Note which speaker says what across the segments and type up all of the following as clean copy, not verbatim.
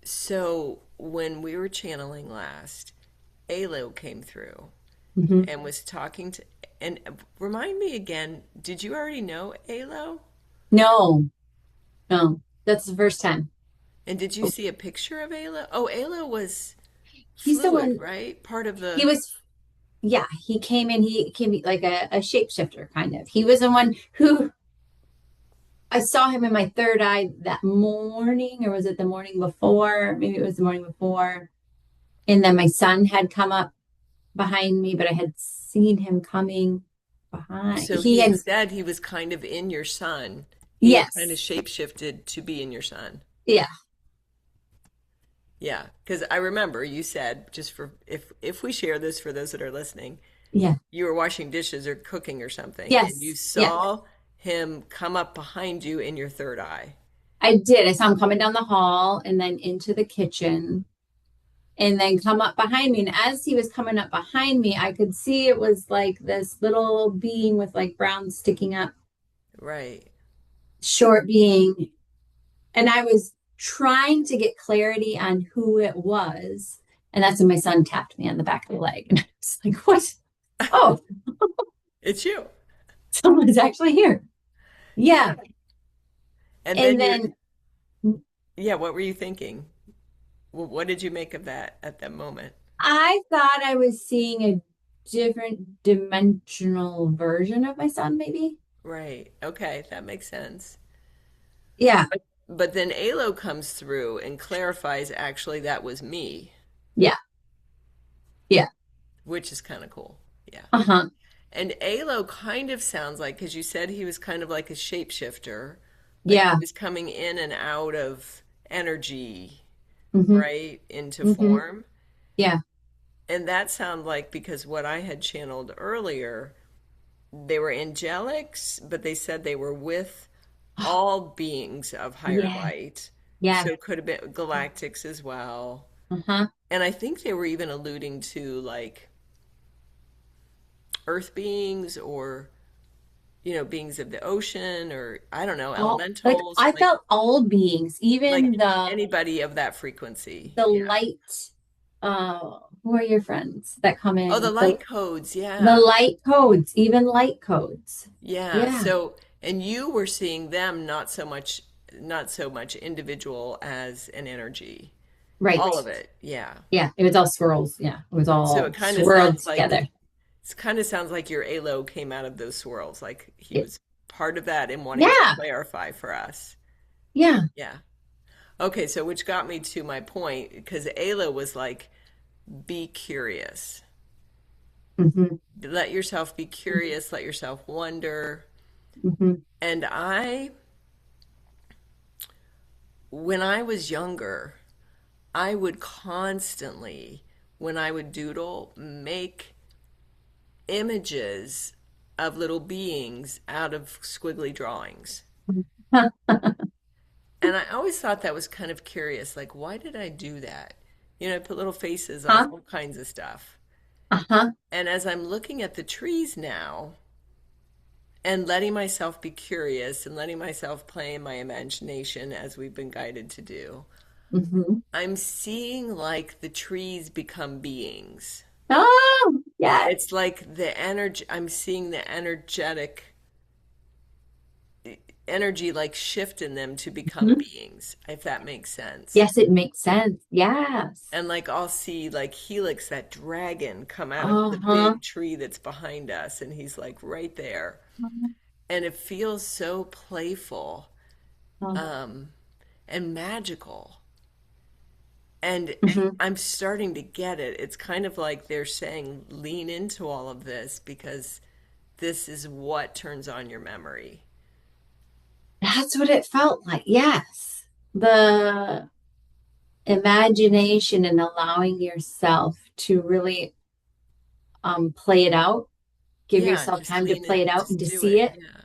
Speaker 1: So when we were channeling last, Alo came through
Speaker 2: Hmm.
Speaker 1: and was talking to, and remind me again, did you already know Alo?
Speaker 2: No, no, that's the first time.
Speaker 1: And did you see a picture of Alo? Oh, Alo was
Speaker 2: He's the
Speaker 1: fluid,
Speaker 2: one,
Speaker 1: right? Part of
Speaker 2: he
Speaker 1: the,
Speaker 2: was, yeah, he came in, he came like a shapeshifter kind of. He was the one who I saw him in my third eye that morning, or was it the morning before? Maybe it was the morning before. And then my son had come up behind me, but I had seen him coming behind.
Speaker 1: so
Speaker 2: He
Speaker 1: he
Speaker 2: had,
Speaker 1: said he was kind of in your son. He had kind of
Speaker 2: yes,
Speaker 1: shapeshifted to be in your son.
Speaker 2: yeah,
Speaker 1: Yeah, because I remember you said, just for if we share this for those that are listening,
Speaker 2: yeah,
Speaker 1: you were washing dishes or cooking or something, and you
Speaker 2: yes, yeah.
Speaker 1: saw him come up behind you in your third eye.
Speaker 2: I did. I saw him coming down the hall and then into the kitchen and then come up behind me. And as he was coming up behind me, I could see it was like this little being with like brown sticking up,
Speaker 1: Right.
Speaker 2: short being. And I was trying to get clarity on who it was. And that's when my son tapped me on the back of the leg. And I was like, what? Oh,
Speaker 1: It's you.
Speaker 2: someone's actually here. Yeah.
Speaker 1: And
Speaker 2: And
Speaker 1: then you're,
Speaker 2: then
Speaker 1: yeah, what were you thinking? What did you make of that at that moment?
Speaker 2: I thought I was seeing a different dimensional version of my son, maybe.
Speaker 1: Right. Okay, that makes sense.
Speaker 2: Yeah.
Speaker 1: But then Alo comes through and clarifies actually that was me,
Speaker 2: Yeah. Yeah.
Speaker 1: which is kind of cool. Yeah.
Speaker 2: Uh-huh.
Speaker 1: And Alo kind of sounds like, because you said he was kind of like a shapeshifter, like he
Speaker 2: Yeah.
Speaker 1: was coming in and out of energy,
Speaker 2: Mm-hmm.
Speaker 1: right, into
Speaker 2: Mm-hmm.
Speaker 1: form.
Speaker 2: Yeah.
Speaker 1: And that sounded like, because what I had channeled earlier, they were angelics, but they said they were with all beings of higher
Speaker 2: Yeah.
Speaker 1: light.
Speaker 2: Yeah.
Speaker 1: So it could have been galactics as well.
Speaker 2: Uh-huh.
Speaker 1: And I think they were even alluding to like earth beings or, beings of the ocean or I don't know,
Speaker 2: All like
Speaker 1: elementals,
Speaker 2: I felt all beings,
Speaker 1: like
Speaker 2: even
Speaker 1: anybody of that frequency.
Speaker 2: the
Speaker 1: Yeah.
Speaker 2: light, who are your friends that come
Speaker 1: Oh, the
Speaker 2: in?
Speaker 1: light codes.
Speaker 2: The
Speaker 1: Yeah.
Speaker 2: light codes, even light codes.
Speaker 1: Yeah.
Speaker 2: Yeah.
Speaker 1: So, and you were seeing them not so much individual as an energy.
Speaker 2: Right.
Speaker 1: All of it. Yeah.
Speaker 2: Yeah. It was all swirls. Yeah. It was
Speaker 1: So
Speaker 2: all
Speaker 1: it kind of
Speaker 2: swirled
Speaker 1: sounds like
Speaker 2: together.
Speaker 1: your Alo came out of those swirls. Like he
Speaker 2: It,
Speaker 1: was part of that and wanting to
Speaker 2: yeah.
Speaker 1: clarify for us.
Speaker 2: Yeah.
Speaker 1: Yeah. Okay, so which got me to my point because Ayla was like, be curious.
Speaker 2: Mm-hmm.
Speaker 1: Let yourself be curious, let yourself wonder.
Speaker 2: Mm-hmm.
Speaker 1: And when I was younger, I would constantly, when I would doodle, make images of little beings out of squiggly drawings. And I always thought that was kind of curious. Like, why did I do that? I put little faces on
Speaker 2: Huh?
Speaker 1: all kinds of stuff.
Speaker 2: Uh-huh.
Speaker 1: And as I'm looking at the trees now and letting myself be curious and letting myself play in my imagination as we've been guided to do,
Speaker 2: Mm-hmm.
Speaker 1: I'm seeing like the trees become beings.
Speaker 2: Oh, yes.
Speaker 1: It's like the energy, I'm seeing the energy like shift in them to become
Speaker 2: Mhm.
Speaker 1: beings, if that makes sense.
Speaker 2: Yes, it makes sense. Yes.
Speaker 1: And like I'll see like Helix, that dragon, come out of the
Speaker 2: Uh-huh.
Speaker 1: big tree that's behind us, and he's like right there. And it feels so playful um, and magical. And
Speaker 2: Mhm.
Speaker 1: I'm starting to get it. It's kind of like they're saying, lean into all of this because this is what turns on your memory.
Speaker 2: That's what it felt like. Yes. The imagination and allowing yourself to really play it out, give
Speaker 1: Yeah,
Speaker 2: yourself
Speaker 1: just
Speaker 2: time to
Speaker 1: lean
Speaker 2: play
Speaker 1: it,
Speaker 2: it out and
Speaker 1: just
Speaker 2: to
Speaker 1: do
Speaker 2: see
Speaker 1: it.
Speaker 2: it.
Speaker 1: Yeah.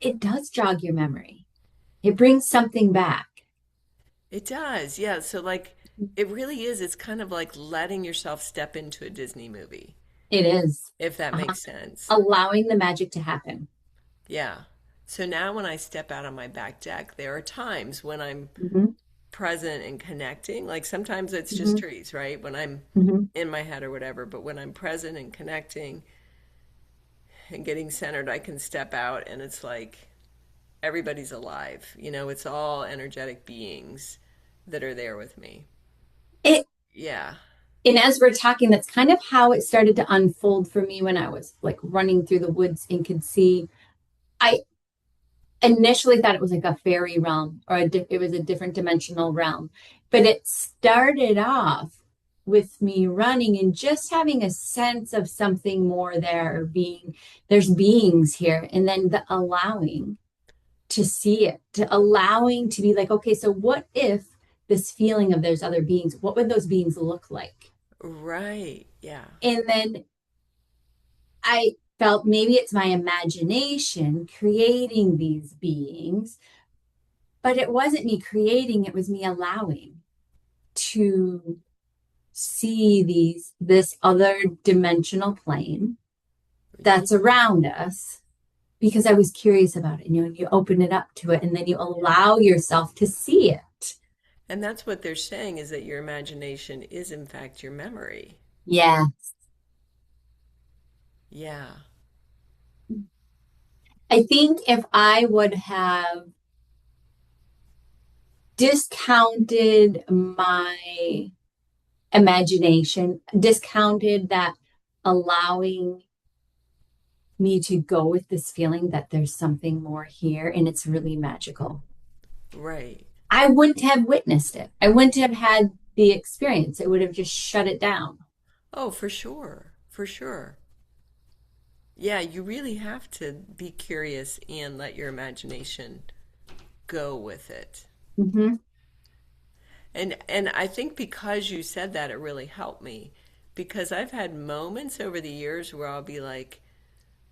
Speaker 2: It does jog your memory. It brings something back.
Speaker 1: It does. Yeah. So, like, it really is. It's kind of like letting yourself step into a Disney movie,
Speaker 2: It is.
Speaker 1: if that
Speaker 2: Uh-huh.
Speaker 1: makes sense.
Speaker 2: Allowing the magic to happen.
Speaker 1: Yeah. So now when I step out on my back deck, there are times when I'm
Speaker 2: Mhm.
Speaker 1: present and connecting. Like sometimes it's just
Speaker 2: Hmm.
Speaker 1: trees, right? When I'm
Speaker 2: Hmm.
Speaker 1: in my head or whatever, but when I'm present and connecting and getting centered, I can step out and it's like everybody's alive. It's all energetic beings that are there with me.
Speaker 2: It,
Speaker 1: Yeah.
Speaker 2: and as we're talking, that's kind of how it started to unfold for me when I was like running through the woods and could see. I initially thought it was like a fairy realm or it was a different dimensional realm, but it started off with me running and just having a sense of something more there being there's beings here, and then the allowing to see it, to allowing to be like, okay, so what if this feeling of there's other beings, what would those beings look like?
Speaker 1: Right. Yeah.
Speaker 2: And then I felt maybe it's my imagination creating these beings, but it wasn't me creating, it was me allowing to see this other dimensional plane that's
Speaker 1: Yeah.
Speaker 2: around us because I was curious about it. You open it up to it and then you
Speaker 1: Yeah.
Speaker 2: allow yourself to see it.
Speaker 1: And that's what they're saying is that your imagination is in fact your memory.
Speaker 2: Yeah.
Speaker 1: Yeah.
Speaker 2: I think if I would have discounted my imagination, discounted that allowing me to go with this feeling that there's something more here and it's really magical,
Speaker 1: Right.
Speaker 2: I wouldn't have witnessed it. I wouldn't have had the experience. It would have just shut it down.
Speaker 1: Oh, for sure. For sure. Yeah, you really have to be curious and let your imagination go with it.
Speaker 2: Hmm.
Speaker 1: And I think because you said that, it really helped me because I've had moments over the years where I'll be like,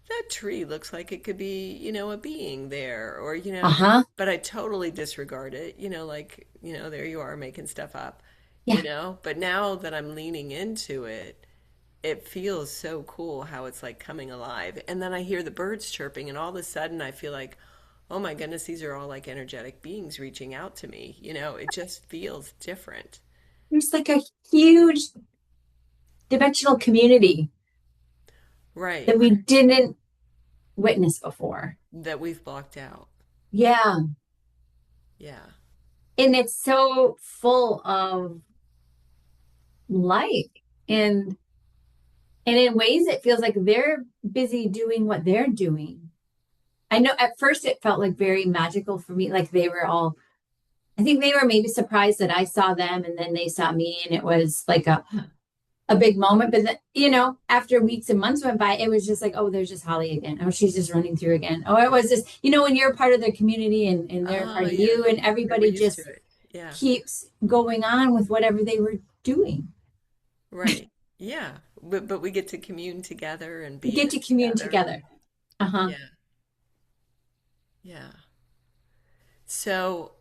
Speaker 1: that tree looks like it could be, a being there, or,
Speaker 2: Uh-huh.
Speaker 1: but I totally disregard it, like, there you are making stuff up,
Speaker 2: Yeah.
Speaker 1: but now that I'm leaning into it, it feels so cool how it's like coming alive. And then I hear the birds chirping, and all of a sudden I feel like, oh my goodness, these are all like energetic beings reaching out to me. It just feels different.
Speaker 2: There's like a huge dimensional community
Speaker 1: Right.
Speaker 2: that we didn't witness before.
Speaker 1: That we've blocked out.
Speaker 2: Yeah.
Speaker 1: Yeah.
Speaker 2: And it's so full of light. And and in ways it feels like they're busy doing what they're doing. I know at first it felt like very magical for me. Like they were all, I think they were maybe surprised that I saw them and then they saw me. And it was like a big moment. But, after weeks and months went by, it was just like, oh, there's just Holly again. Oh, she's just running through again. Oh, it was just, when you're part of the community and they're
Speaker 1: Oh,
Speaker 2: part of
Speaker 1: yeah.
Speaker 2: you and
Speaker 1: Right. We're
Speaker 2: everybody
Speaker 1: used to
Speaker 2: just
Speaker 1: it. Yeah.
Speaker 2: keeps going on with whatever they were doing.
Speaker 1: Right. Yeah. But we get to commune together and
Speaker 2: We
Speaker 1: be in
Speaker 2: get
Speaker 1: it
Speaker 2: to commune
Speaker 1: together.
Speaker 2: together. Uh-huh.
Speaker 1: Yeah. Yeah. So,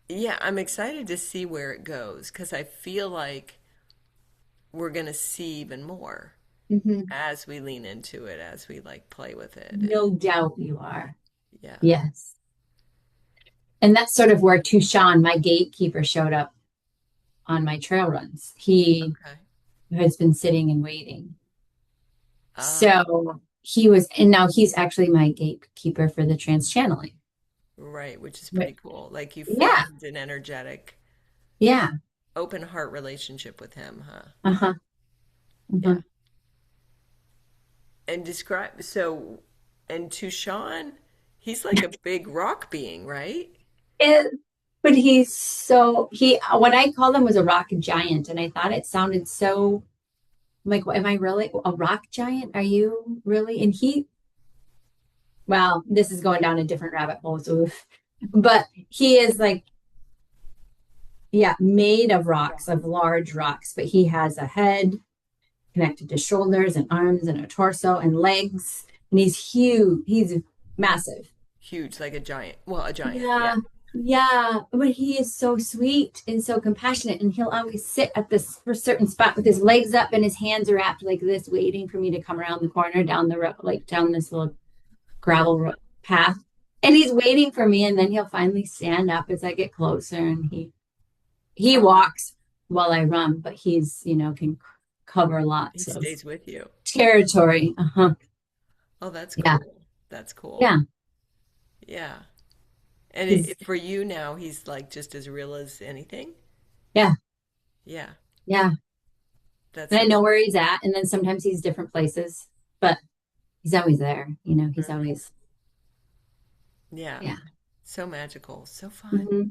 Speaker 1: yeah, I'm excited to see where it goes because I feel like we're going to see even more
Speaker 2: Hmm.
Speaker 1: as we lean into it, as we like play with it. And
Speaker 2: No doubt you are.
Speaker 1: yeah.
Speaker 2: Yes. And that's sort of where Tushan, my gatekeeper, showed up on my trail runs. He
Speaker 1: Okay.
Speaker 2: has been sitting and waiting.
Speaker 1: Ah,
Speaker 2: So he was, and now he's actually my gatekeeper for the trans channeling.
Speaker 1: right, which is
Speaker 2: Right.
Speaker 1: pretty cool. Like you
Speaker 2: Yeah.
Speaker 1: formed an energetic,
Speaker 2: Yeah.
Speaker 1: open heart relationship with him, huh?
Speaker 2: Uh-huh.
Speaker 1: Yeah.
Speaker 2: Uh-huh.
Speaker 1: And and Tushan, he's like a big rock being, right?
Speaker 2: And, but he's so, what I called him was a rock giant. And I thought it sounded so, I'm like, am I really a rock giant? Are you really? And well, this is going down a different rabbit hole. So, but he is like, yeah, made of rocks, of large rocks, but he has a head connected to shoulders and arms and a torso and legs. And he's huge. He's massive.
Speaker 1: Huge, like a giant. Well, a giant. Yeah.
Speaker 2: Yeah. Yeah. But he is so sweet and so compassionate. And he'll always sit at this for certain spot with his legs up and his hands are wrapped like this, waiting for me to come around the corner down the road, like down this little
Speaker 1: Uh-huh.
Speaker 2: path. And he's waiting for me, and then he'll finally stand up as I get closer, and he
Speaker 1: Oh,
Speaker 2: walks while I run, but he's, can cover
Speaker 1: he
Speaker 2: lots of
Speaker 1: stays with you.
Speaker 2: territory. Uh-huh.
Speaker 1: Oh, that's
Speaker 2: Yeah.
Speaker 1: cool. That's cool.
Speaker 2: Yeah.
Speaker 1: Yeah. And
Speaker 2: He's
Speaker 1: for you now, he's like just as real as anything?
Speaker 2: yeah.
Speaker 1: Yeah.
Speaker 2: Yeah.
Speaker 1: That's
Speaker 2: And I
Speaker 1: so
Speaker 2: know where he's at, and then sometimes he's different places, but he's always there. He's
Speaker 1: mhm.
Speaker 2: always
Speaker 1: Yeah.
Speaker 2: yeah.
Speaker 1: So magical. So fun.
Speaker 2: Hmm.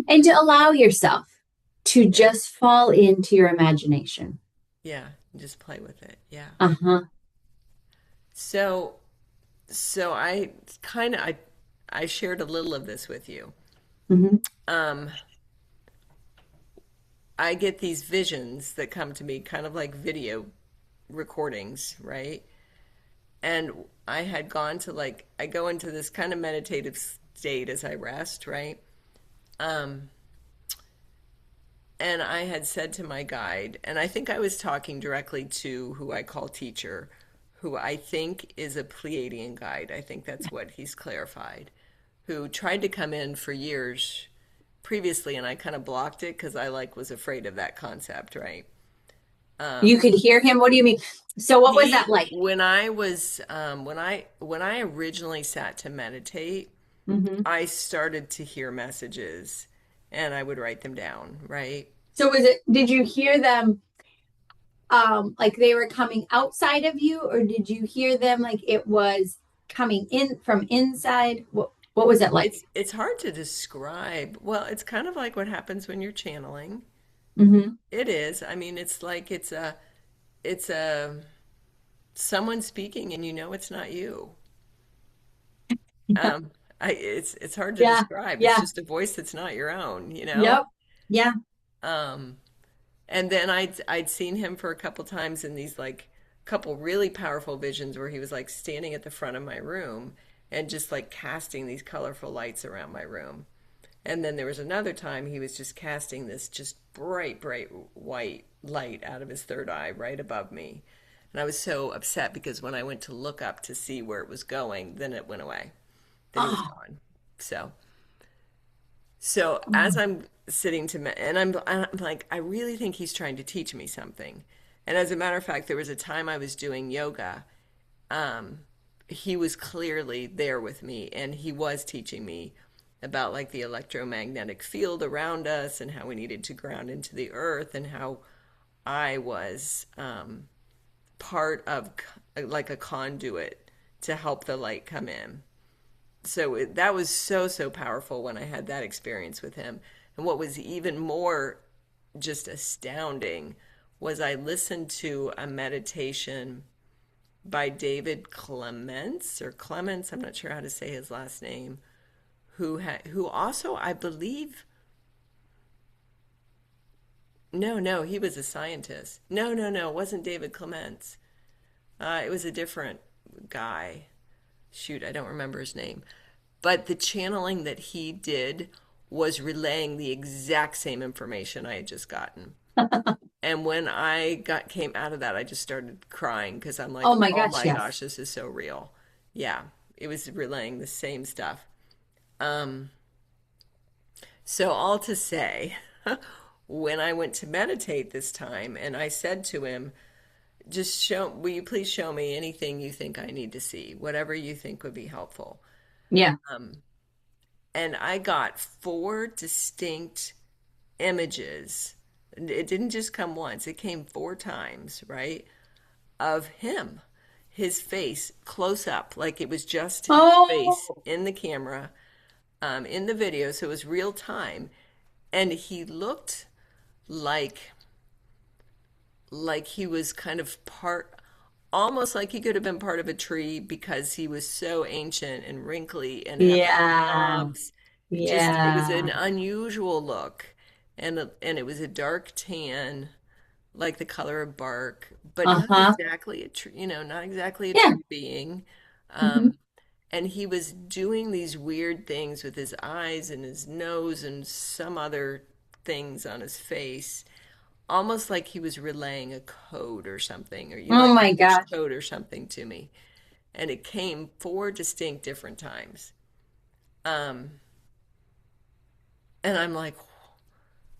Speaker 2: And to allow yourself to
Speaker 1: Yeah.
Speaker 2: just fall into your imagination.
Speaker 1: Yeah. Just play with it. Yeah.
Speaker 2: Uh-huh.
Speaker 1: So so I shared a little of this with you.
Speaker 2: Hmm.
Speaker 1: Um I get these visions that come to me kind of like video recordings, right? And I had gone to like I go into this kind of meditative state as I rest, right? Um and I had said to my guide, and I think I was talking directly to who I call teacher, who I think is a Pleiadian guide. I think that's what he's clarified, who tried to come in for years previously, and I kind of blocked it because I like was afraid of that concept, right?
Speaker 2: You could hear him. What do you mean? So what was that
Speaker 1: He
Speaker 2: like?
Speaker 1: when I was when I originally sat to meditate,
Speaker 2: Hmm.
Speaker 1: I started to hear messages and I would write them down, right?
Speaker 2: So did you hear them like they were coming outside of you, or did you hear them like it was coming in from inside? What was it like?
Speaker 1: It's hard to describe. Well, it's kind of like what happens when you're channeling.
Speaker 2: Hmm.
Speaker 1: It is. I mean, it's like it's a someone speaking and you know it's not you.
Speaker 2: Yeah.
Speaker 1: Um it's hard to
Speaker 2: Yeah.
Speaker 1: describe. It's
Speaker 2: Yeah.
Speaker 1: just a voice that's not your own, you know?
Speaker 2: Yep. Yeah.
Speaker 1: Um and then I'd seen him for a couple times in these like couple really powerful visions where he was like standing at the front of my room and just like casting these colorful lights around my room. And then there was another time he was just casting this just bright, bright white light out of his third eye right above me. And I was so upset because when I went to look up to see where it was going, then it went away. Then he was
Speaker 2: Oh,
Speaker 1: gone. So as
Speaker 2: oh,
Speaker 1: I'm sitting and I'm like, I really think he's trying to teach me something. And as a matter of fact, there was a time I was doing yoga. Um, he was clearly there with me, and he was teaching me about like the electromagnetic field around us and how we needed to ground into the earth and how I was part of like a conduit to help the light come in. That was so powerful when I had that experience with him. And what was even more just astounding was I listened to a meditation by David Clements. I'm not sure how to say his last name, who also I believe no, he was a scientist. No, it wasn't David Clements. It was a different guy. Shoot, I don't remember his name. But the channeling that he did was relaying the exact same information I had just gotten. And when I got came out of that, I just started crying because I'm like,
Speaker 2: oh my
Speaker 1: oh
Speaker 2: gosh,
Speaker 1: my
Speaker 2: yes.
Speaker 1: gosh, this is so real. Yeah, it was relaying the same stuff. Um, so all to say, when I went to meditate this time, and I said to him, just will you please show me anything you think I need to see, whatever you think would be helpful.
Speaker 2: Yeah.
Speaker 1: Um, and I got four distinct images. It didn't just come once, it came four times, right? Of him, his face close up, like it was just his face
Speaker 2: Oh,
Speaker 1: in the camera, in the video, so it was real time. And he looked like he was kind of part, almost like he could have been part of a tree because he was so ancient and wrinkly and had like
Speaker 2: yeah.
Speaker 1: knobs. It was
Speaker 2: Yeah.
Speaker 1: an unusual look, and it was a dark tan, like the color of bark, but not
Speaker 2: Uh-huh.
Speaker 1: exactly a tree, not exactly a
Speaker 2: Yeah.
Speaker 1: tree being.
Speaker 2: Hmm.
Speaker 1: And he was doing these weird things with his eyes and his nose and some other things on his face, almost like he was relaying a code or something, or
Speaker 2: Oh
Speaker 1: a
Speaker 2: my
Speaker 1: Morse
Speaker 2: gosh.
Speaker 1: code or something to me. And it came four distinct different times. Um, and I'm like,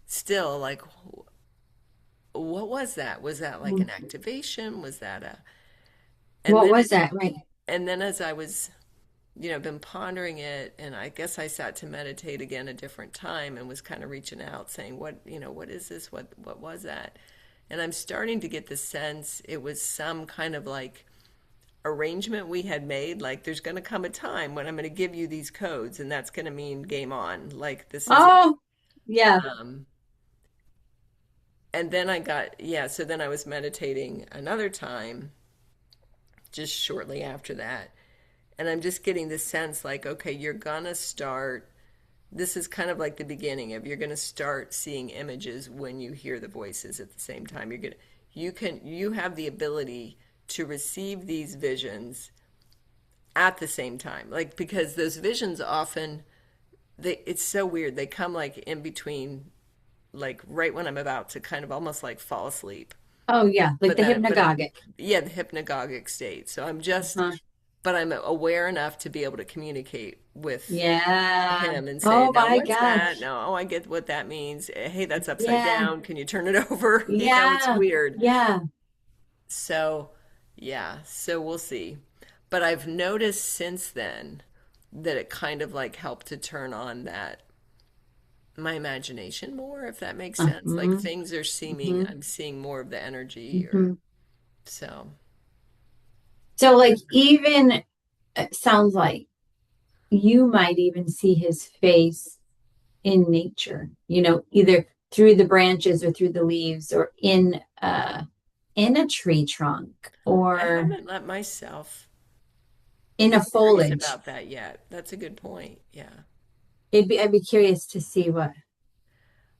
Speaker 1: still like, what was that? Was that like an activation? Was that a, and
Speaker 2: What
Speaker 1: then
Speaker 2: was that? Right.
Speaker 1: and then as I was, been pondering it, and I guess I sat to meditate again a different time and was kind of reaching out saying, what is this? What was that? And I'm starting to get the sense it was some kind of like arrangement we had made, like there's going to come a time when I'm going to give you these codes and that's going to mean game on. Like this isn't
Speaker 2: Oh, yeah.
Speaker 1: um and then so then I was meditating another time just shortly after that. And I'm just getting the sense like, okay, you're gonna start. This is kind of like the beginning of you're gonna start seeing images when you hear the voices at the same time. You have the ability to receive these visions at the same time. Like because those visions often it's so weird. They come like in between, like right when I'm about to kind of almost like fall asleep.
Speaker 2: Oh, yeah. Like
Speaker 1: But
Speaker 2: the
Speaker 1: then,
Speaker 2: hypnagogic.
Speaker 1: yeah, the hypnagogic state. So
Speaker 2: Uh-huh.
Speaker 1: but I'm aware enough to be able to communicate with
Speaker 2: Yeah.
Speaker 1: him and say,
Speaker 2: Oh
Speaker 1: now
Speaker 2: my
Speaker 1: what's that?
Speaker 2: gosh.
Speaker 1: No, oh, I get what that means. Hey, that's upside
Speaker 2: Yeah.
Speaker 1: down. Can you turn it over? It's
Speaker 2: Yeah.
Speaker 1: weird.
Speaker 2: Yeah.
Speaker 1: So, yeah, so we'll see. But I've noticed since then that it kind of like helped to turn on that my imagination more, if that makes sense. Like
Speaker 2: Uh-huh.
Speaker 1: things are seeming,
Speaker 2: Hmm.
Speaker 1: I'm seeing more of the energy or
Speaker 2: Hmm.
Speaker 1: so.
Speaker 2: So, like, even it sounds like you might even see his face in nature, either through the branches or through the leaves or in a tree trunk
Speaker 1: I
Speaker 2: or
Speaker 1: haven't let myself
Speaker 2: in
Speaker 1: be
Speaker 2: a
Speaker 1: curious
Speaker 2: foliage.
Speaker 1: about that yet. That's a good point. Yeah.
Speaker 2: I'd be curious to see what.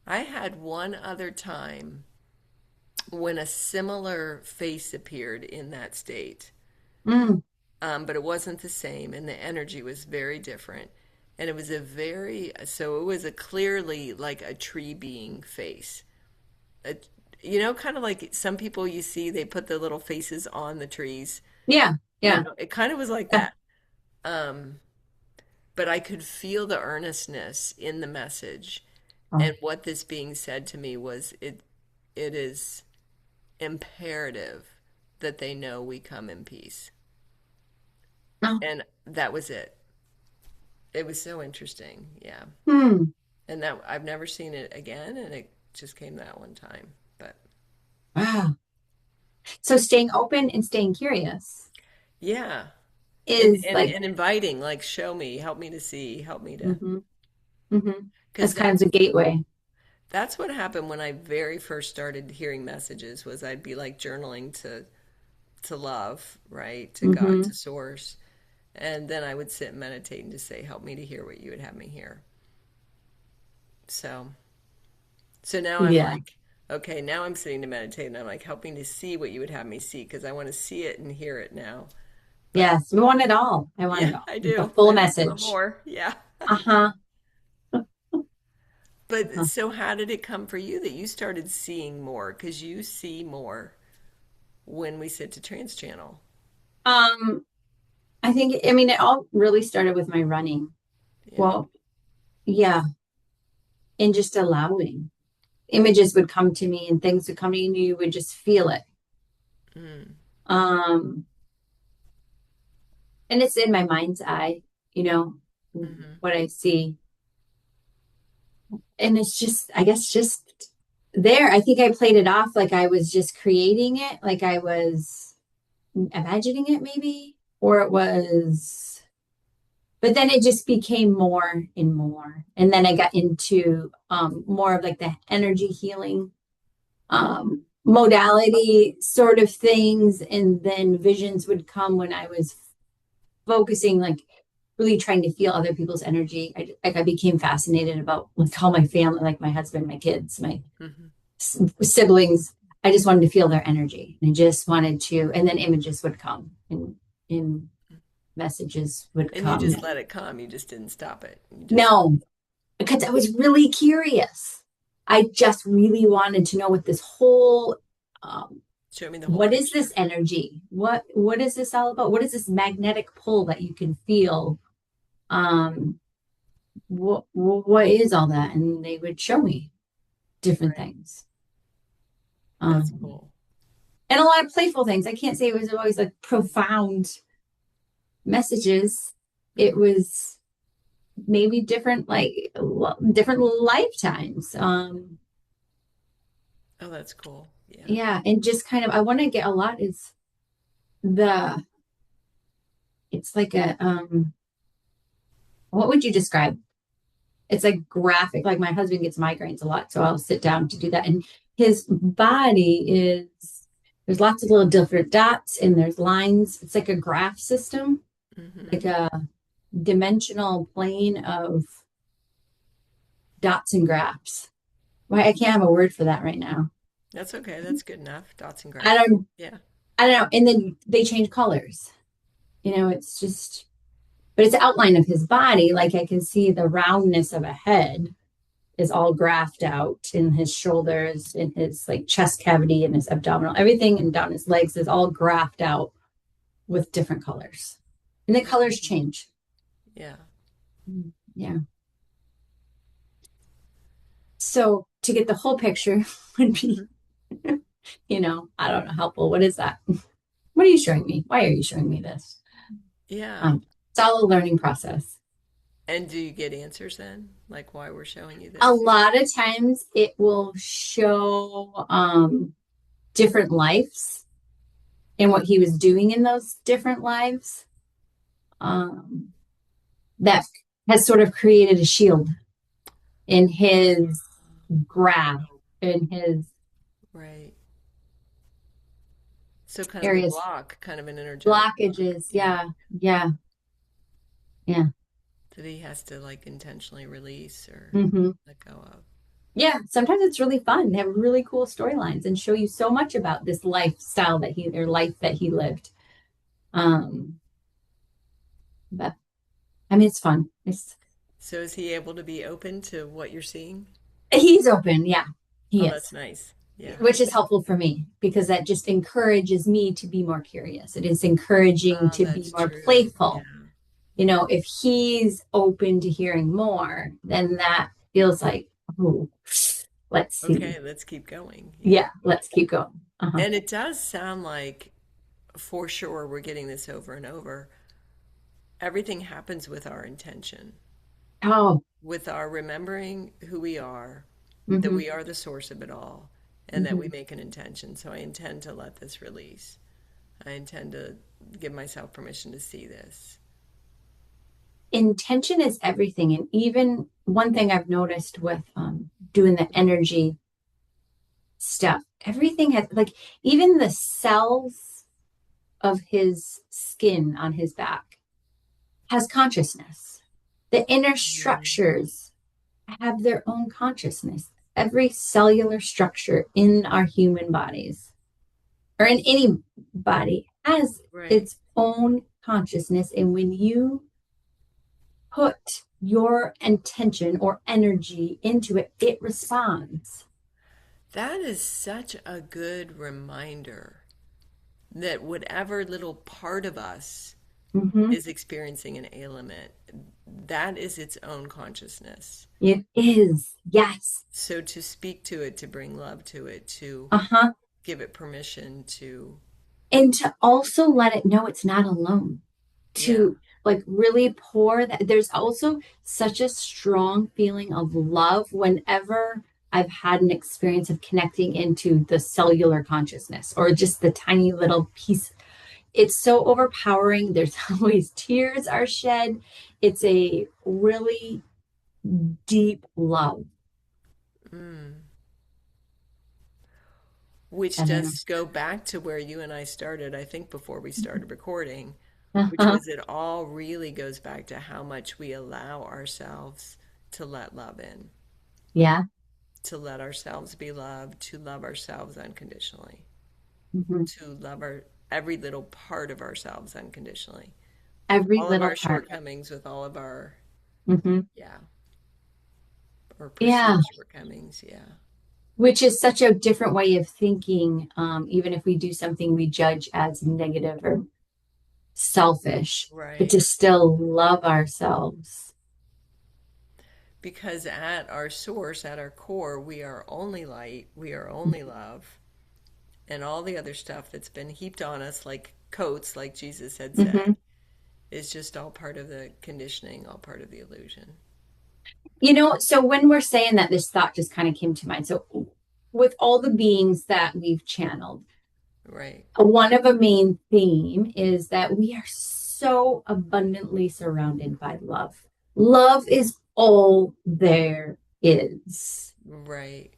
Speaker 1: I had one other time when a similar face appeared in that state,
Speaker 2: Mm,
Speaker 1: but it wasn't the same, and the energy was very different. And it was it was a clearly like a tree being face. A, kind of like some people you see, they put the little faces on the trees.
Speaker 2: yeah, yeah.
Speaker 1: It kind of was like
Speaker 2: Yeah.
Speaker 1: that. Um, but I could feel the earnestness in the message.
Speaker 2: Oh,
Speaker 1: And what this being said to me was it is imperative that they know we come in peace.
Speaker 2: no.
Speaker 1: And that was it. It was so interesting. Yeah.
Speaker 2: Hmm.
Speaker 1: And that I've never seen it again and it just came that one time. But
Speaker 2: Wow. So staying open and staying curious
Speaker 1: yeah.
Speaker 2: is like,
Speaker 1: And inviting, like show me, help me to see, help me to
Speaker 2: hmm, hmm,
Speaker 1: because
Speaker 2: that's kind of the gateway.
Speaker 1: that's what happened when I very first started hearing messages was I'd be like journaling to love, right? To God,
Speaker 2: Hmm.
Speaker 1: to source. And then I would sit and meditate and just say, help me to hear what you would have me hear. So, so now I'm
Speaker 2: Yeah.
Speaker 1: like, okay, now I'm sitting to meditate and I'm like helping to see what you would have me see because I want to see it and hear it now. But
Speaker 2: Yes. We want it all. I want
Speaker 1: yeah,
Speaker 2: it all.
Speaker 1: I
Speaker 2: The
Speaker 1: do.
Speaker 2: full
Speaker 1: I just want
Speaker 2: message.
Speaker 1: more. Yeah.
Speaker 2: Uh-huh.
Speaker 1: But
Speaker 2: Uh-huh.
Speaker 1: so how did it come for you that you started seeing more? Because you see more when we sit to trans channel.
Speaker 2: Um, I mean, it all really started with my running.
Speaker 1: Yeah.
Speaker 2: Well, yeah, and just allowing. Images would come to me and things would come to you and you would just feel it.
Speaker 1: Mm,
Speaker 2: Um, and it's in my mind's eye, you know,
Speaker 1: mm-hmm.
Speaker 2: what I see. And it's just, I guess, just there. I think I played it off like I was just creating it, like I was imagining it, maybe, or it was, but then it just became more and more. And then I got into more of like the energy healing modality sort of things. And then visions would come when I was focusing, like really trying to feel other people's energy. I became fascinated about like all my family, like my husband, my kids, my
Speaker 1: Mm-hmm.
Speaker 2: siblings. I just wanted to feel their energy. And I just wanted to, and then images would come and messages would
Speaker 1: And you
Speaker 2: come.
Speaker 1: just let it come. You just didn't stop it. You just
Speaker 2: No, because I was really curious. I just really wanted to know what this whole
Speaker 1: show me the whole
Speaker 2: what is this
Speaker 1: picture.
Speaker 2: energy? What is this all about? What is this magnetic pull that you can feel? Um, what is all that? And they would show me different
Speaker 1: Right.
Speaker 2: things.
Speaker 1: That's
Speaker 2: Um,
Speaker 1: cool.
Speaker 2: and a lot of playful things. I can't say it was always like profound messages. It
Speaker 1: Hmm.
Speaker 2: was maybe different, like different lifetimes.
Speaker 1: Oh, that's cool. Yeah.
Speaker 2: Yeah, and just kind of, I want to get a lot is the, it's like a, what would you describe? It's like graphic. Like my husband gets migraines a lot, so I'll sit down to do that. And his body is, there's lots of little different dots and there's lines. It's like a graph system, like
Speaker 1: Hmm.
Speaker 2: a dimensional plane of dots and graphs. Why I can't have a word for that right now.
Speaker 1: That's okay. That's good enough. Dots and
Speaker 2: I
Speaker 1: graphs.
Speaker 2: don't
Speaker 1: Yeah.
Speaker 2: I don't know. And then they change colors. It's just, but it's the outline of his body. Like I can see the roundness of a head is all graphed out in his shoulders, in his like chest cavity, and his abdominal, everything, and down his legs is all graphed out with different colors. And the colors
Speaker 1: Hmm.
Speaker 2: change.
Speaker 1: Yeah.
Speaker 2: Yeah. So to get the whole picture would be,
Speaker 1: Hmm.
Speaker 2: I don't know, helpful. What is that? What are you showing me? Why are you showing me this?
Speaker 1: Yeah.
Speaker 2: It's all a learning process.
Speaker 1: And do you get answers then? Like why we're showing you
Speaker 2: A
Speaker 1: this?
Speaker 2: lot of times it will show different lives and what he was doing in those different lives. Um, that has sort of created a shield in his graph, in his
Speaker 1: Right. So kind of a
Speaker 2: areas,
Speaker 1: block, kind of an energetic block.
Speaker 2: blockages.
Speaker 1: Yeah.
Speaker 2: Yeah, yeah, yeah.
Speaker 1: That he has to like intentionally release or
Speaker 2: Hmm.
Speaker 1: let go of.
Speaker 2: Yeah, sometimes it's really fun. They have really cool storylines and show you so much about this lifestyle that he or life that he lived. Um, but I mean, it's fun.
Speaker 1: So is he able to be open to what you're seeing?
Speaker 2: He's open. Yeah,
Speaker 1: Oh,
Speaker 2: he
Speaker 1: that's
Speaker 2: is,
Speaker 1: nice. Yeah.
Speaker 2: which is helpful for me because that just encourages me to be more curious. It is encouraging
Speaker 1: Oh,
Speaker 2: to be
Speaker 1: that's
Speaker 2: more
Speaker 1: true. Yeah.
Speaker 2: playful.
Speaker 1: Yeah.
Speaker 2: If he's open to hearing more, then that feels like, oh, let's see.
Speaker 1: Okay, let's keep going. Yeah.
Speaker 2: Yeah, let's keep going. Uh-huh.
Speaker 1: And it does sound like for sure we're getting this over and over. Everything happens with our intention,
Speaker 2: Oh,
Speaker 1: with our remembering who we are, that
Speaker 2: hmm
Speaker 1: we are the source of it all, and that we
Speaker 2: hmm
Speaker 1: make an intention. So I intend to let this release. I intend to give myself permission to see this.
Speaker 2: intention is everything. And even one thing I've noticed with doing the energy stuff, everything has, like, even the cells of his skin on his back has consciousness. The inner
Speaker 1: Mm.
Speaker 2: structures have their own consciousness. Every cellular structure in our human bodies or in any body has
Speaker 1: Right.
Speaker 2: its own consciousness. And when you put your intention or energy into it, it responds.
Speaker 1: That is such a good reminder that whatever little part of us
Speaker 2: Mm-hmm.
Speaker 1: is experiencing an ailment, that is its own consciousness.
Speaker 2: It is. Yes.
Speaker 1: So to speak to it, to bring love to it, to
Speaker 2: Uh-huh.
Speaker 1: give it permission to,
Speaker 2: And to also let it know it's not alone.
Speaker 1: yeah,
Speaker 2: To like really pour that. There's also such a strong feeling of love whenever I've had an experience of connecting into the cellular consciousness or just the tiny little piece. It's so overpowering. There's always tears are shed. It's a really deep love
Speaker 1: mm. Which
Speaker 2: that I
Speaker 1: does go back to where you and I started, I think, before we started recording, which
Speaker 2: uh-huh.
Speaker 1: was it all really goes back to how much we allow ourselves to let love in,
Speaker 2: Yeah.
Speaker 1: to let ourselves be loved, to love ourselves unconditionally,
Speaker 2: Mhm.
Speaker 1: to love our every little part of ourselves unconditionally, with
Speaker 2: Every
Speaker 1: all of
Speaker 2: little
Speaker 1: our
Speaker 2: part.
Speaker 1: shortcomings, with all of our,
Speaker 2: Hmm.
Speaker 1: yeah, or
Speaker 2: Yeah.
Speaker 1: perceived shortcomings. Yeah.
Speaker 2: Which is such a different way of thinking. Even if we do something we judge as negative or selfish, but
Speaker 1: Right.
Speaker 2: to still love ourselves.
Speaker 1: Because at our source, at our core, we are only light, we are only love, and all the other stuff that's been heaped on us like coats, like Jesus had said,
Speaker 2: Mhm.
Speaker 1: is just all part of the conditioning, all part of the illusion.
Speaker 2: So when we're saying that, this thought just kind of came to mind. So, with all the beings that we've channeled,
Speaker 1: Right,
Speaker 2: one of a main theme is that we are so abundantly surrounded by love. Love is all there is.
Speaker 1: right.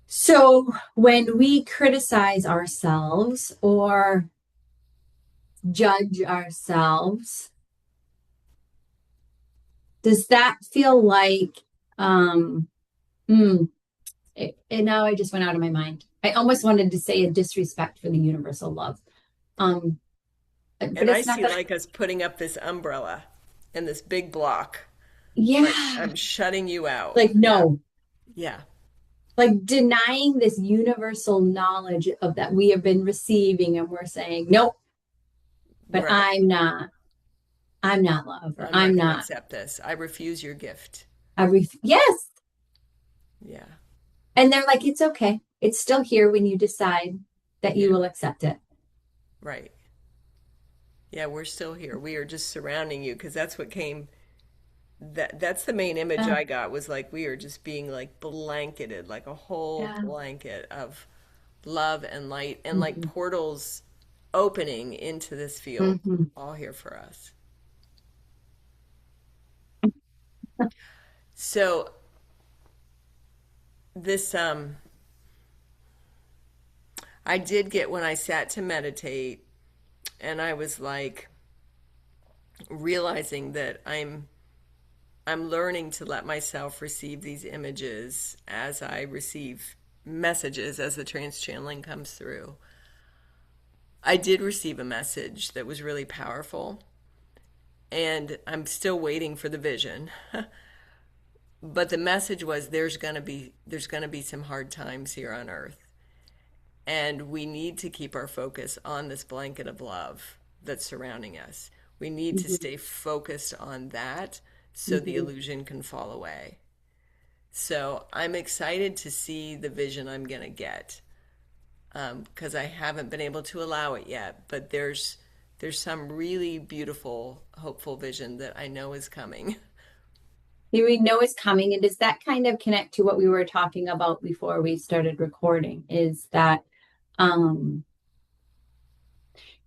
Speaker 2: So when we criticize ourselves or judge ourselves, does that feel like, um, hmm, and now I just went out of my mind. I almost wanted to say a disrespect for the universal love. Um, but
Speaker 1: And I
Speaker 2: it's not
Speaker 1: see
Speaker 2: that.
Speaker 1: like us putting up this umbrella and this big block, like
Speaker 2: Yeah.
Speaker 1: I'm shutting you out.
Speaker 2: Like,
Speaker 1: Yeah,
Speaker 2: no,
Speaker 1: yeah,
Speaker 2: like denying this universal knowledge of that we have been receiving, and we're saying, nope, but
Speaker 1: right.
Speaker 2: I'm not love, or
Speaker 1: I'm not
Speaker 2: I'm
Speaker 1: going to
Speaker 2: not.
Speaker 1: accept this. I refuse your gift.
Speaker 2: Yes.
Speaker 1: Yeah,
Speaker 2: And they're like, it's okay. It's still here when you decide that you
Speaker 1: yeah,
Speaker 2: will accept it.
Speaker 1: right. Yeah, we're still here. We are just surrounding you because that's what came. That's the main image
Speaker 2: Yeah.
Speaker 1: I got was like we are just being like blanketed, like a whole
Speaker 2: Yeah.
Speaker 1: blanket of love and light and like
Speaker 2: Mm-hmm.
Speaker 1: portals opening into this field,
Speaker 2: Mm-hmm.
Speaker 1: all here for us. So this I did get when I sat to meditate and I was like realizing that I'm learning to let myself receive these images as I receive messages as the trance channeling comes through. I did receive a message that was really powerful, and I'm still waiting for the vision. But the message was there's going to be some hard times here on earth, and we need to keep our focus on this blanket of love that's surrounding us. We need to
Speaker 2: Mm-hmm.
Speaker 1: stay focused on that so the
Speaker 2: Mm-hmm.
Speaker 1: illusion can fall away. So I'm excited to see the vision I'm going to get because I haven't been able to allow it yet. But there's some really beautiful, hopeful vision that I know is coming.
Speaker 2: We know it's coming. And does that kind of connect to what we were talking about before we started recording? Is that um,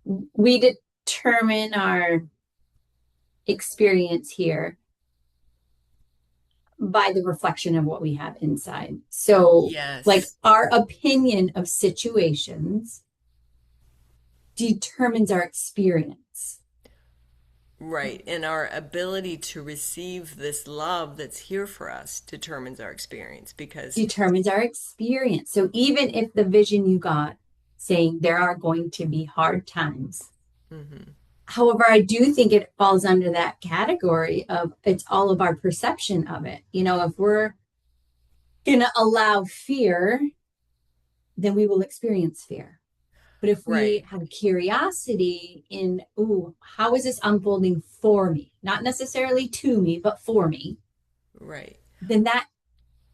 Speaker 2: we determine our experience here by the reflection of what we have inside. So, like,
Speaker 1: Yes,
Speaker 2: our opinion of situations determines our experience,
Speaker 1: right. And our ability to receive this love that's here for us determines our experience because,
Speaker 2: determines our experience. So, even if the vision you got saying there are going to be hard times,
Speaker 1: mhm,
Speaker 2: however, I do think it falls under that category of it's all of our perception of it. If we're going to allow fear, then we will experience fear. But if we
Speaker 1: right,
Speaker 2: have curiosity in, ooh, how is this unfolding for me? Not necessarily to me, but for me,
Speaker 1: right.
Speaker 2: then that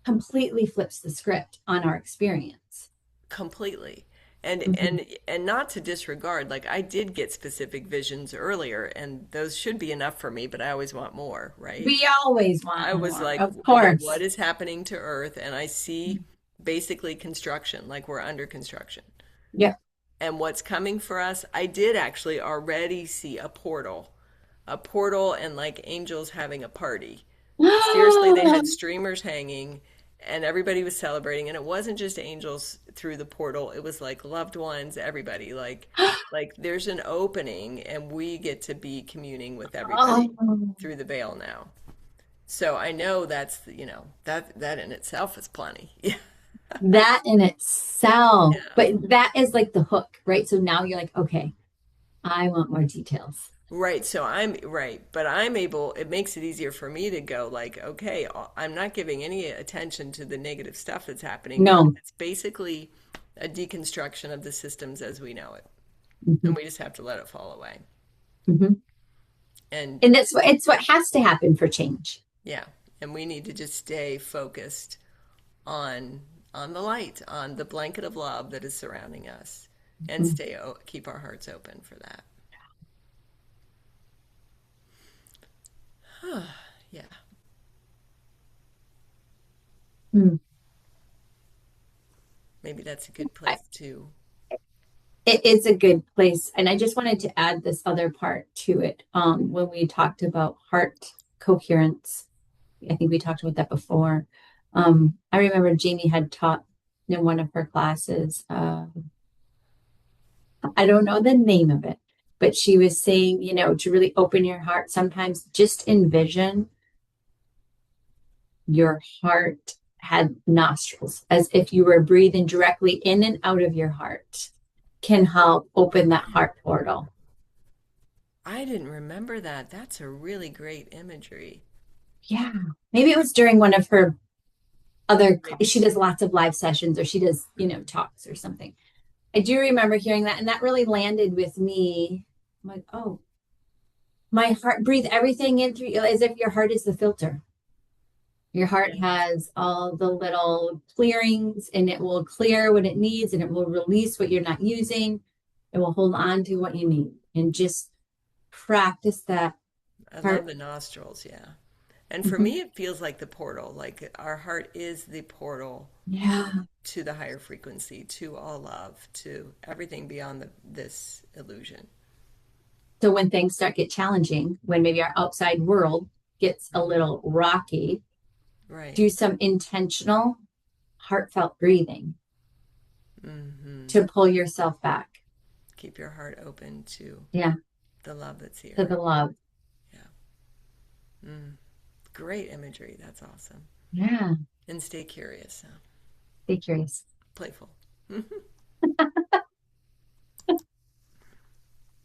Speaker 2: completely flips the script on our experience.
Speaker 1: Completely. And
Speaker 2: Mm-hmm.
Speaker 1: and and not to disregard, like I did get specific visions earlier and those should be enough for me, but I always want more, right?
Speaker 2: We always want
Speaker 1: I was
Speaker 2: more,
Speaker 1: like,
Speaker 2: of
Speaker 1: okay, what
Speaker 2: course.
Speaker 1: is happening to Earth? And I see basically construction, like we're under construction.
Speaker 2: Yep.
Speaker 1: And what's coming for us, I did actually already see a portal and like angels having a party. Seriously, they had streamers hanging and everybody was celebrating. And it wasn't just angels through the portal, it was like loved ones, everybody. Like there's an opening and we get to be communing with everybody
Speaker 2: Oh,
Speaker 1: through the veil now. So I know that's, that in itself is plenty. Yeah.
Speaker 2: that in itself,
Speaker 1: Yeah.
Speaker 2: but that is like the hook, right? So now you're like, okay, I want more details.
Speaker 1: Right. So I'm right, but I'm able, it makes it easier for me to go like, okay, I'm not giving any attention to the negative stuff that's happening because
Speaker 2: No.
Speaker 1: it's basically a deconstruction of the systems as we know it. And
Speaker 2: Mhm.
Speaker 1: we just have to let it fall away.
Speaker 2: Mhm.
Speaker 1: And
Speaker 2: And it's what has to happen for change.
Speaker 1: yeah, And we need to just stay focused on on the light, on the blanket of love that is surrounding us, and keep our hearts open for that. Yeah,
Speaker 2: Mhm.
Speaker 1: maybe that's a good place to.
Speaker 2: It is a good place. And I just wanted to add this other part to it. When we talked about heart coherence, I think we talked about that before. I remember Jamie had taught in one of her classes, I don't know the name of it, but she was saying, to really open your heart, sometimes just envision your heart had nostrils as if you were breathing directly in and out of your heart can help open that heart portal.
Speaker 1: I didn't remember that. That's a really great imagery.
Speaker 2: Yeah. Maybe it was during one of her
Speaker 1: Maybe.
Speaker 2: she does lots of live sessions or she does, talks or something. I do remember hearing that, and that really landed with me. I'm like, oh, my heart, breathe everything in through as if your heart is the filter. Your heart
Speaker 1: Yes.
Speaker 2: has all the little clearings and it will clear what it needs and it will release what you're not using. It will hold on to what you need and just practice that
Speaker 1: I love
Speaker 2: heart.
Speaker 1: the nostrils, yeah. And for
Speaker 2: Mhm.
Speaker 1: me, it feels like the portal, like our heart is the portal
Speaker 2: Yeah.
Speaker 1: to the higher frequency, to all love, to everything beyond this illusion.
Speaker 2: So when things start get challenging, when maybe our outside world gets a
Speaker 1: Hmm.
Speaker 2: little rocky,
Speaker 1: Right.
Speaker 2: do some intentional, heartfelt breathing
Speaker 1: Hmm.
Speaker 2: to pull yourself back.
Speaker 1: Keep your heart open to
Speaker 2: Yeah,
Speaker 1: the love that's
Speaker 2: to
Speaker 1: here.
Speaker 2: the love.
Speaker 1: Yeah. Mm. Great imagery. That's awesome.
Speaker 2: Yeah,
Speaker 1: And stay curious,
Speaker 2: be curious.
Speaker 1: playful.